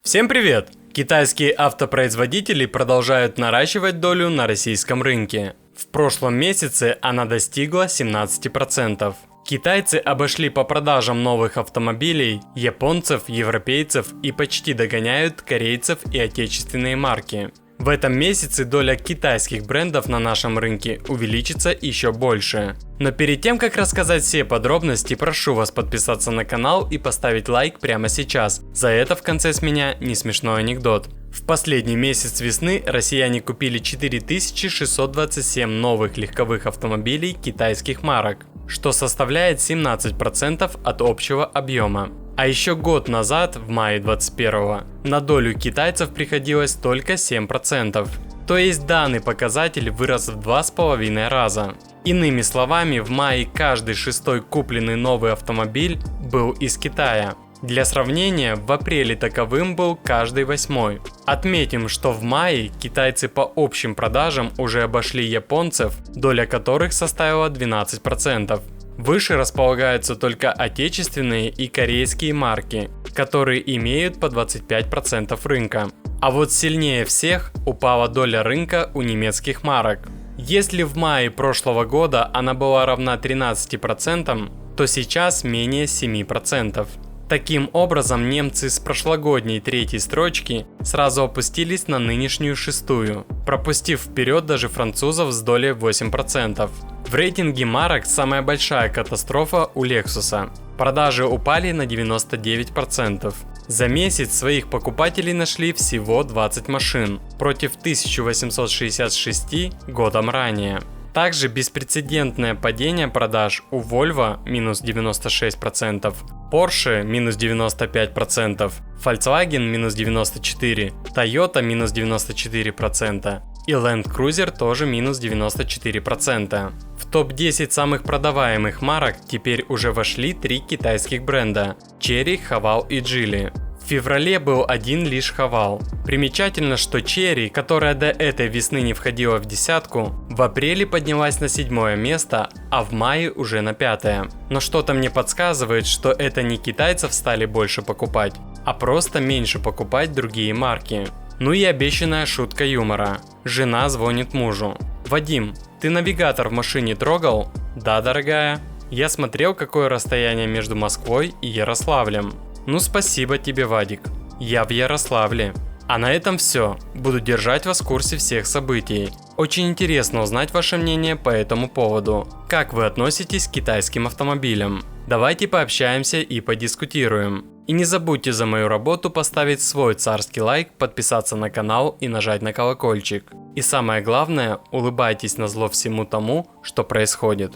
Всем привет! Китайские автопроизводители продолжают наращивать долю на российском рынке. В прошлом месяце она достигла 17%. Китайцы обошли по продажам новых автомобилей японцев, европейцев и почти догоняют корейцев и отечественные марки. В этом месяце доля китайских брендов на нашем рынке увеличится еще больше. Но перед тем, как рассказать все подробности, прошу вас подписаться на канал и поставить лайк прямо сейчас. За это в конце с меня не смешной анекдот. В последний месяц весны россияне купили 4627 новых легковых автомобилей китайских марок, что составляет 17% от общего объема. А еще год назад, в мае 2021, на долю китайцев приходилось только 7%. То есть данный показатель вырос в 2,5 раза. Иными словами, в мае каждый шестой купленный новый автомобиль был из Китая. Для сравнения, в апреле таковым был каждый восьмой. Отметим, что в мае китайцы по общим продажам уже обошли японцев, доля которых составила 12%. Выше располагаются только отечественные и корейские марки, которые имеют по 25% рынка. А вот сильнее всех упала доля рынка у немецких марок. Если в мае прошлого года она была равна 13%, то сейчас менее 7%. Таким образом, немцы с прошлогодней третьей строчки сразу опустились на нынешнюю шестую, пропустив вперед даже французов с долей 8%. В рейтинге марок самая большая катастрофа у Lexus. Продажи упали на 99%. За месяц своих покупателей нашли всего 20 машин, против 1866 годом ранее. Также беспрецедентное падение продаж у Volvo минус 96%, Porsche минус 95%, Volkswagen минус 94%, Toyota минус 94% и Land Cruiser тоже минус 94%. В топ-10 самых продаваемых марок теперь уже вошли 3 китайских бренда – Chery, Haval и Geely. В феврале был один лишь Haval. Примечательно, что Chery, которая до этой весны не входила в десятку, в апреле поднялась на 7-е место, а в мае уже на 5-е. Но что-то мне подсказывает, что это не китайцев стали больше покупать, а просто меньше покупать другие марки. Ну и обещанная шутка юмора. Жена звонит мужу. «Вадим, ты навигатор в машине трогал?» «Да, дорогая. Я смотрел, какое расстояние между Москвой и Ярославлем». «Ну спасибо тебе, Вадик. Я в Ярославле». А на этом все. Буду держать вас в курсе всех событий. Очень интересно узнать ваше мнение по этому поводу. Как вы относитесь к китайским автомобилям? Давайте пообщаемся и подискутируем. И не забудьте за мою работу поставить свой царский лайк, подписаться на канал и нажать на колокольчик. И самое главное, улыбайтесь назло всему тому, что происходит.